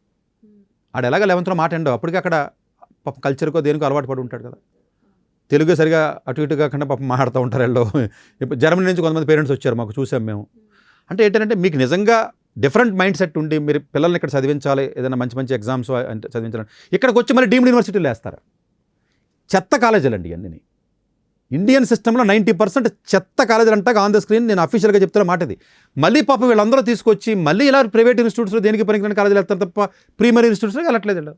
Speaker 3: ఆడ ఎలాగ 11th మాట అండవు, అప్పటికి అక్కడ పాప కల్చర్కో దేనికో అలవాటు పడి ఉంటాడు కదా, తెలుగు సరిగా అటు ఇటు కాకుండా పాపం మాట్లాడుతూ ఉంటారు వీళ్ళు. ఇప్పుడు జర్మనీ నుంచి కొంతమంది పేరెంట్స్ వచ్చారు, మాకు చూసాం మేము. అంటే ఏంటంటే మీకు నిజంగా డిఫరెంట్ మైండ్ సెట్ ఉండి మీరు పిల్లల్ని ఇక్కడ చదివించాలి, ఏదైనా మంచి ఎగ్జామ్స్ అంటే చదివించాలి, ఇక్కడికి వచ్చి మళ్ళీ డీమ్డ్ యూనివర్సిటీలు వేస్తారు. చెత్త కాలేజీలు అండి అన్నీ. ఇండియన్ సిస్టంలో 90% చెత్త కాలేజీలు అంటాక ఆన్ ద స్క్రీన్ నేను అఫీషియల్గా చెప్తున్న మాట ఇది. మళ్ళీ పాపం వీళ్ళందరూ తీసుకొచ్చి మళ్ళీ ఇలా ప్రైవేట్ ఇన్స్టిట్యూట్స్లో దేనికి పనికిరాని కాలేజీలు వెళ్తారు తప్ప ప్రీమియర్ ఇన్స్టిట్యూట్స్లో వెళ్ళట్లేదు.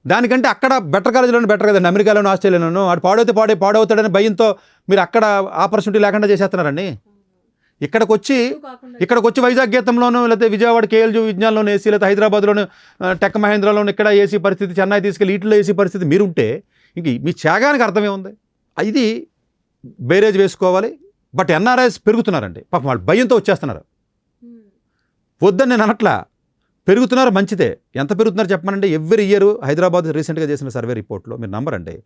Speaker 3: దానికంటే అక్కడ బెటర్ కాలేజీలోనే బెటర్ కదండి, అమెరికాలోనూ ఆస్ట్రేలియాలోనూ. వాడు పాడవుతాడని భయంతో మీరు అక్కడ ఆపర్చునిటీ లేకుండా చేసేస్తున్నారండి. ఇక్కడికి వచ్చి వైజాగ్ గీతంలోనూ లేకపోతే విజయవాడ కేఎల్జీ విజ్ఞానంలోనూ ఏసీ, లేకపోతే హైదరాబాద్లోను టెక్ మహేంద్రలోను ఇక్కడ ఏసీ పరిస్థితి, చెన్నై తీసుకెళ్ళి వీటిలో ఏసీ పరిస్థితి మీరుంటే ఇంక మీ త్యాగానికి అర్థమే ఉంది. ఇది బేరేజ్ వేసుకోవాలి. బట్ ఎన్ఆర్ఐస్ పెరుగుతున్నారండి, పాపం వాళ్ళు భయంతో వచ్చేస్తున్నారు. వద్దని నేను అనట్లా, పెరుగుతున్నారు మంచిదే. ఎంత పెరుగుతున్నారు చెప్పమనండి. ఎవ్రీ ఇయర్ హైదరాబాద్ రీసెంట్గా చేసిన సర్వే రిపోర్ట్లో మీరు నంబరండి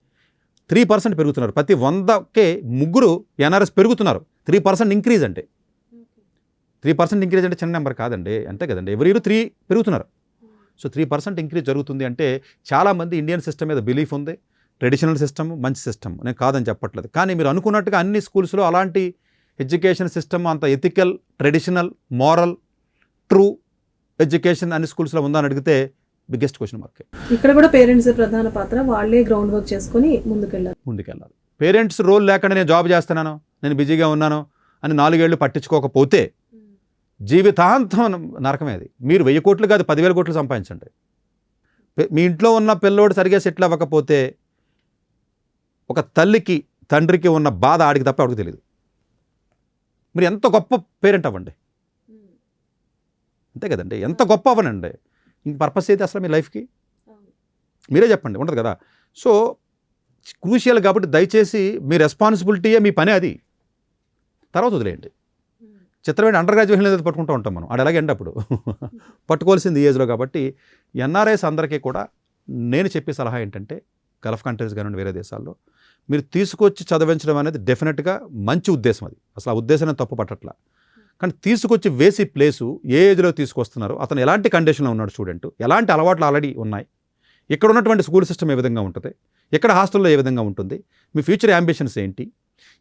Speaker 3: 3% పెరుగుతున్నారు. ప్రతి 100కే 3 ఎన్ఆర్ఎస్ పెరుగుతున్నారు. 3% ఇంక్రీజ్ అంటే 3% ఇంక్రీజ్ అంటే చిన్న నెంబర్ కాదండి, అంతే కదండి. ఎవ్రీ ఇయర్ 3 పెరుగుతున్నారు. సో 3% ఇంక్రీజ్ జరుగుతుంది అంటే చాలామంది ఇండియన్ సిస్టమ్ మీద బిలీఫ్ ఉంది. ట్రెడిషనల్ సిస్టమ్ మంచి సిస్టమ్, నేను కాదని చెప్పట్లేదు. కానీ మీరు అనుకున్నట్టుగా అన్ని స్కూల్స్లో అలాంటి ఎడ్యుకేషన్ సిస్టమ్ అంత ethical, traditional, moral, true education అన్ని స్కూల్స్లో ఉందని అడిగితే బిగ్గెస్ట్ క్వశ్చన్ మార్క్. ఇక్కడ
Speaker 2: కూడా పేరెంట్స్ ప్రధాన పాత్ర, వాళ్ళే గ్రౌండ్ వర్క్ చేసుకొని ముందుకెళ్ళాలి.
Speaker 3: పేరెంట్స్ రోల్ లేకుండా నేను జాబ్ చేస్తున్నాను, నేను బిజీగా ఉన్నాను అని 4 ఏళ్ళు పట్టించుకోకపోతే జీవితాంతం నరకమే అది. మీరు 1000 కోట్లు కాదు 10,000 కోట్లు సంపాదించండి, మీ ఇంట్లో ఉన్న పిల్లోడు సరిగా సెటిల్ అవ్వకపోతే ఒక తల్లికి తండ్రికి ఉన్న బాధ ఆడికి తప్ప ఆడికి తెలియదు. మీరు ఎంత గొప్ప పేరెంట్ అవ్వండి, అంతే కదండి, ఎంత గొప్ప అవ్వనండి, ఇంక పర్పస్ అయితే అసలు మీ లైఫ్కి మీరే చెప్పండి, ఉండదు కదా. సో క్రూషియల్ కాబట్టి దయచేసి మీ రెస్పాన్సిబిలిటీయే మీ పని, అది తర్వాత వదిలేయండి. చిత్రమైన అండర్ గ్రాడ్యుయేషన్ ఏదో పట్టుకుంటూ ఉంటాం మనం, అది ఎలాగండి అప్పుడు పట్టుకోవాల్సింది ఏజ్లో. కాబట్టి ఎన్ఆర్ఐస్ అందరికీ కూడా నేను చెప్పే సలహా ఏంటంటే, గల్ఫ్ కంట్రీస్ కానివ్వండి వేరే దేశాల్లో మీరు తీసుకొచ్చి చదివించడం అనేది డెఫినెట్గా మంచి ఉద్దేశం, అది అసలు ఆ ఉద్దేశాన్ని తప్పు పట్టట్లా. కానీ తీసుకొచ్చి వేసి ప్లేసు ఏ ఏజ్లో తీసుకొస్తున్నారో, అతను ఎలాంటి కండిషన్లో ఉన్నాడు స్టూడెంట్, ఎలాంటి అలవాట్లు ఆల్రెడీ ఉన్నాయి, ఇక్కడ ఉన్నటువంటి స్కూల్ సిస్టమ్ ఏ విధంగా ఉంటుంది, ఇక్కడ హాస్టల్లో ఏ విధంగా ఉంటుంది, మీ ఫ్యూచర్ యాంబిషన్స్ ఏంటి,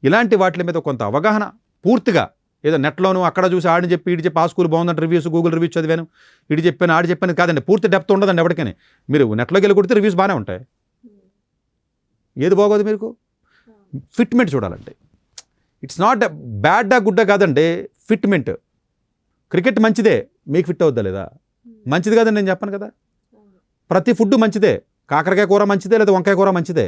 Speaker 3: ఇలాంటి వాటి మీద కొంత అవగాహన పూర్తిగా, ఏదో నెట్లోనూ అక్కడ చూసి ఆడిని చెప్పి ఇటు చెప్పి ఆ స్కూల్ బాగుందంటే రివ్యూస్ గూగుల్ రివ్యూస్ చదివాను, ఇటు చెప్పాను ఆడి చెప్పాను కాదండి, పూర్తి డెప్త్ ఉండదండి ఎవరికైనా. మీరు నెట్లోకి వెళ్ళి కొడితే రివ్యూస్ బాగానే ఉంటాయి, ఏది బాగోదు మీకు ఫిట్మెంట్ చూడాలండి. ఇట్స్ నాట్ బ్యాడ్డా గుడ్డా కాదండి, ఫిట్మెంట్. క్రికెట్ మంచిదే, మీకు ఫిట్ అవుద్దా లేదా, మంచిది కాదని నేను చెప్పను కదా. ప్రతి ఫుడ్ మంచిదే, కాకరకాయ కూర మంచిదే లేదా వంకాయ కూర మంచిదే.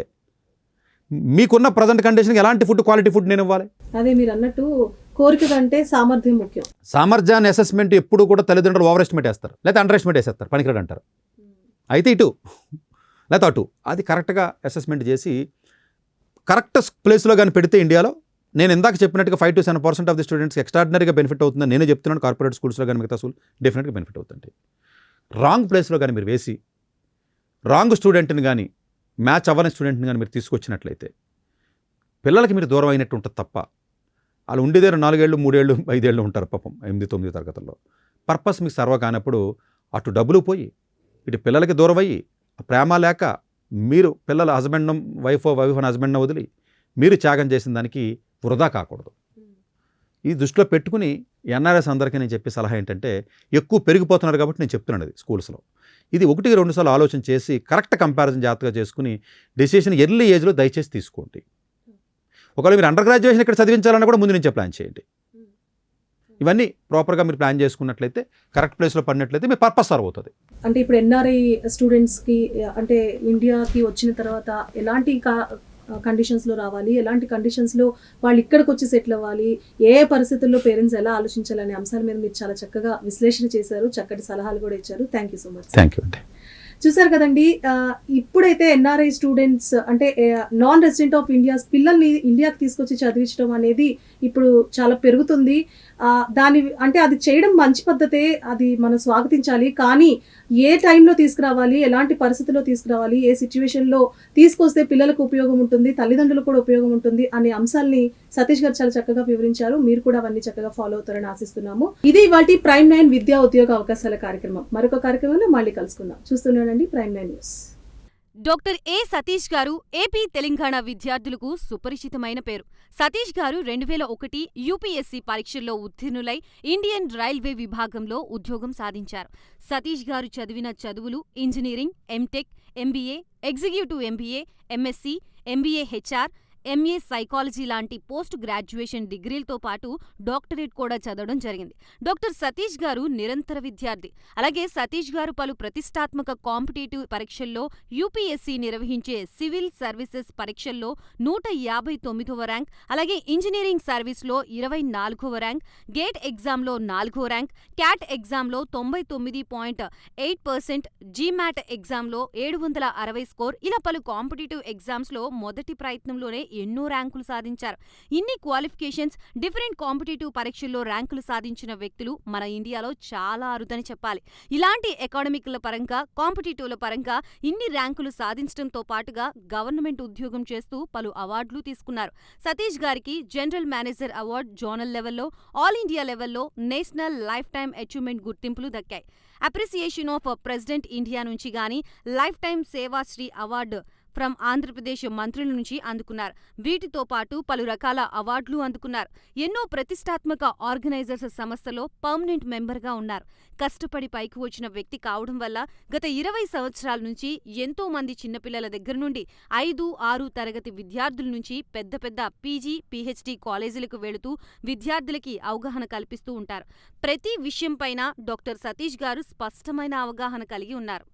Speaker 3: మీకున్న ప్రజెంట్ కండిషన్కి ఎలాంటి ఫుడ్, క్వాలిటీ ఫుడ్ నేను ఇవ్వాలి.
Speaker 2: అదే మీరు అన్నట్టు కోరిక కంటే సామర్థ్యం ముఖ్యం.
Speaker 3: సామర్థ్యాన్ని అసెస్మెంట్ ఎప్పుడు కూడా తల్లిదండ్రులు ఓవర్ ఎస్టిమేట్ వేస్తారు, లేదా అండర్ ఎస్టిమేట్ వేసేస్తారు, పనికిరాడు అంటారు. అయితే ఇటు లేదా అటు అది కరెక్ట్గా అసెస్మెంట్ చేసి కరెక్ట్ ప్లేస్లో కానీ పెడితే ఇండియాలో నేను ఇందాక చెప్పినట్టుగా 5 to 7% ఆఫ్ ది స్టూడెంట్స్కి ఎక్స్ట్రాడినరీగా బెనిఫిట్ అవుతుందని నేనే చెప్తున్నాను. కార్పొరేట్ స్కూల్స్లో కానీ మిగతా స్కూల్ డెఫినెట్గా బెనిఫిట్ అవుతుంది. రాంగ్ ప్లేస్లో కానీ మీరు వేసి రాంగ్ స్టూడెంట్ని కానీ మ్యాచ్ అవ్వని స్టూడెంట్ని కానీ మీరు తీసుకొచ్చినట్లయితే పిల్లలకి మీరు దూరం అయినట్టు ఉంటుంది తప్ప, వాళ్ళు ఉండేదే 4 ఏళ్ళు 3 ఏళ్ళు 5 ఏళ్ళు ఉంటారు పాపం 8, 9 తరగతుల్లో. పర్పస్ మీకు సర్వ కానప్పుడు అటు డబ్బులు పోయి ఇటు పిల్లలకి దూరం అయ్యి ప్రేమ లేక మీరు పిల్లల హస్బెండ్ వైఫ్ అండ్ హస్బెండ్ని వదిలి మీరు త్యాగం చేసిన దానికి వృధా కాకూడదు. ఈ దృష్టిలో పెట్టుకుని ఎన్ఆర్ఎస్ అందరికీ నేను చెప్పే సలహా ఏంటంటే, ఎక్కువ పెరిగిపోతున్నారు కాబట్టి నేను చెప్తున్నాను అది స్కూల్స్లో, ఇది 1-2 సార్లు ఆలోచన చేసి కరెక్ట్ కంపారిజన్ జాగ్రత్తగా చేసుకుని డెసిషన్ ఎర్లీ ఏజ్లో దయచేసి తీసుకోండి. ఒకవేళ మీరు అండర్ గ్రాడ్యుయేషన్ ఇక్కడ చదివించాలన్నా కూడా ముందు నుంచే ప్లాన్ చేయండి. ఇవన్నీ ప్రాపర్గా మీరు ప్లాన్ చేసుకున్నట్లయితే, కరెక్ట్ ప్లేస్లో పడినట్లయితే మీ పర్పస్ సర్వ్ అవుతుంది.
Speaker 2: అంటే ఇప్పుడు ఎన్ఆర్ఐ స్టూడెంట్స్కి అంటే ఇండియాకి వచ్చిన తర్వాత ఎలాంటి కండిషన్స్లో రావాలి, ఎలాంటి కండిషన్స్లో వాళ్ళు ఇక్కడికి వచ్చి సెటిల్ అవ్వాలి, ఏ పరిస్థితుల్లో పేరెంట్స్ ఎలా ఆలోచించాలనే అంశాల మీద మీరు చాలా చక్కగా విశ్లేషణ చేశారు, చక్కటి సలహాలు కూడా ఇచ్చారు. Thank you so much.
Speaker 3: Thank you అండి.
Speaker 2: చూసారు కదండి, ఇప్పుడైతే ఎన్ఆర్ఐ స్టూడెంట్స్ అంటే నాన్ రెసిడెంట్ ఆఫ్ ఇండియాస్ పిల్లల్ని ఇండియాకి తీసుకొచ్చి చదివించడం అనేది ఇప్పుడు చాలా పెరుగుతుంది. దాని అంటే అది చేయడం మంచి పద్ధతే, అది మనం స్వాగతించాలి. కానీ ఏ టైంలో తీసుకురావాలి, ఎలాంటి పరిస్థితుల్లో తీసుకురావాలి, ఏ సిచ్యువేషన్లో తీసుకొస్తే పిల్లలకు ఉపయోగం ఉంటుంది, తల్లిదండ్రులకు కూడా ఉపయోగం ఉంటుంది అనే అంశాలని సతీష్ గారు చాలా చక్కగా వివరించారు. మీరు కూడా అవన్నీ చక్కగా ఫాలో అవుతారని ఆశిస్తున్నాము. ఇది ఇవాల్టి ప్రైమ్ 9 విద్యా ఉద్యోగ అవకాశాల కార్యక్రమం. మరొక కార్యక్రమంలో మళ్ళీ కలుసుకుందాం. చూస్తున్నానండి ప్రైమ్ 9 న్యూస్.
Speaker 4: డాక్టర్ ఏ సతీష్ గారు ఏపీ తెలంగాణ విద్యార్థులకు సుపరిచితమైన పేరు. సతీష్ గారు 2001 యూపీఎస్సీ పరీక్షల్లో ఉత్తీర్ణులై ఇండియన్ రైల్వే విభాగంలో ఉద్యోగం సాధించారు. సతీష్ గారు చదివిన చదువులు engineering, MTech, MBA, executive MBA, MSc, MBA HR, MA psychology లాంటి పోస్ట్ గ్రాడ్యుయేషన్ డిగ్రీలతో పాటు డాక్టరేట్ కూడా చదవడం జరిగింది. డాక్టర్ సతీష్ గారు నిరంతర విద్యార్థి. అలాగే సతీష్ గారు పలు ప్రతిష్టాత్మక కాంపిటేటివ్ పరీక్షల్లో యూపీఎస్సీ నిర్వహించే సివిల్ సర్వీసెస్ పరీక్షల్లో 159వ ర్యాంక్, అలాగే ఇంజనీరింగ్ సర్వీస్లో 24వ ర్యాంక్, గేట్ ఎగ్జామ్లో 4వ ర్యాంక్, క్యాట్ ఎగ్జామ్లో 99.8%, జీమాట్ ఎగ్జామ్లో 760 స్కోర్, ఇలా పలు కాంపిటేటివ్ ఎగ్జామ్స్లో మొదటి ప్రయత్నంలోనే ఎన్నో ర్యాంకులు సాధించారు. ఇన్ని క్వాలిఫికేషన్స్, డిఫరెంట్ కాంపిటేటివ్ పరీక్షల్లో ర్యాంకులు సాధించిన వ్యక్తులు మన ఇండియాలో చాలా అరుదని చెప్పాలి. ఇలాంటి అకాడమిక్ల పరంగా, కాంపిటేటివ్ల పరంగా ఇన్ని ర్యాంకులు సాధించడంతో పాటుగా గవర్నమెంట్ ఉద్యోగం చేస్తూ పలు అవార్డులు తీసుకున్నారు. సతీష్ గారికి జనరల్ మేనేజర్ అవార్డు జోనల్ లెవెల్లో, ఆల్ ఇండియా లెవెల్లో, నేషనల్ లైఫ్ టైమ్ అచీవ్మెంట్ గుర్తింపులు దక్కాయి. అప్రిసియేషన్ ఆఫ్ ప్రెసిడెంట్ ఇండియా నుంచి గానీ lifetime Sevashri award from Andhra Pradesh మంత్రుల నుంచి అందుకున్నారు. వీటితో పాటు పలు రకాల అవార్డులు అందుకున్నారు. ఎన్నో ప్రతిష్టాత్మక ఆర్గనైజర్స్ సంస్థలో పర్మనెంట్ మెంబర్గా ఉన్నారు. కష్టపడి పైకి వచ్చిన వ్యక్తి కావడం వల్ల గత 20 సంవత్సరాల నుంచి ఎంతో మంది చిన్నపిల్లల దగ్గర నుండి 5, 6 తరగతి విద్యార్థుల నుంచి పెద్ద పెద్ద పీజీ, పీహెచ్డీ కాలేజీలకు వెళుతూ విద్యార్థులకి అవగాహన కల్పిస్తూ ఉంటారు. ప్రతి విషయంపైన డాక్టర్ సతీష్ గారు స్పష్టమైన అవగాహన కలిగి ఉన్నారు.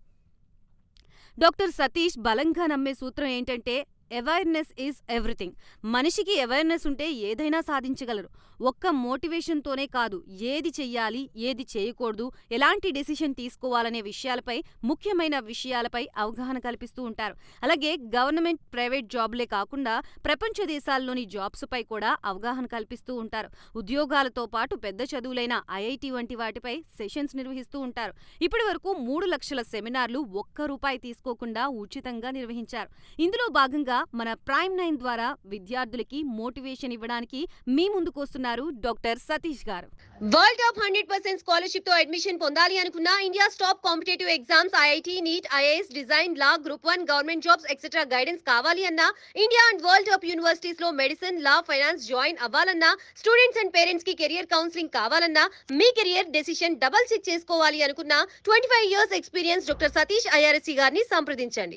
Speaker 4: డాక్టర్ సతీష్ బలంగా నమ్మే సూత్రం ఏంటంటే, అవేర్నెస్ ఈజ్ ఎవ్రీథింగ్. మనిషికి అవేర్నెస్ ఉంటే ఏదైనా సాధించగలరు. ఒక్క మోటివేషన్తోనే కాదు, ఏది చెయ్యాలి, ఏది చేయకూడదు, ఎలాంటి డెసిషన్ తీసుకోవాలనే విషయాలపై, ముఖ్యమైన విషయాలపై అవగాహన కల్పిస్తూ ఉంటారు. అలాగే గవర్నమెంట్, ప్రైవేట్ జాబ్లే కాకుండా ప్రపంచ దేశాల్లోని జాబ్స్ పై కూడా అవగాహన కల్పిస్తూ ఉంటారు. ఉద్యోగాలతో పాటు పెద్ద చదువులైన ఐఐటి వంటి వాటిపై సెషన్స్ నిర్వహిస్తూ ఉంటారు. ఇప్పటి వరకు 3 లక్షల సెమినార్లు ఒక్క రూపాయి తీసుకోకుండా ఉచితంగా నిర్వహించారు. ఇందులో భాగంగా మన ప్రైమ్ 9 ద్వారా విద్యార్థులకి మోటివేషన్ ఇవ్వడానికి మీ ముందుకు వస్తున్నారు డాక్టర్ సతీష్ గారు.
Speaker 1: వరల్డ్ టాప్ 100% స్కాలర్షిప్ తో అడ్మిషన్ పొందాలి అనుకున్న India top competitive exams IIT, NEET, IAS, design, law, group 1, government jobs etcetera guidance కావాలి అన్నా, India and world top universities లో మెడిసిన్, లా, ఫైనాన్స్ జాయిన్ అవ్వాలన్నా, స్టూడెంట్స్ అండ్ పేరెంట్స్ కి career counselling కావాలన్నా, మీ కెరియర్ డెసిషన్ డబుల్ చెక్ చేసుకోవాలి అనుకున్న 25 years experience doctor Satish IRSC గారిని సంప్రదించండి.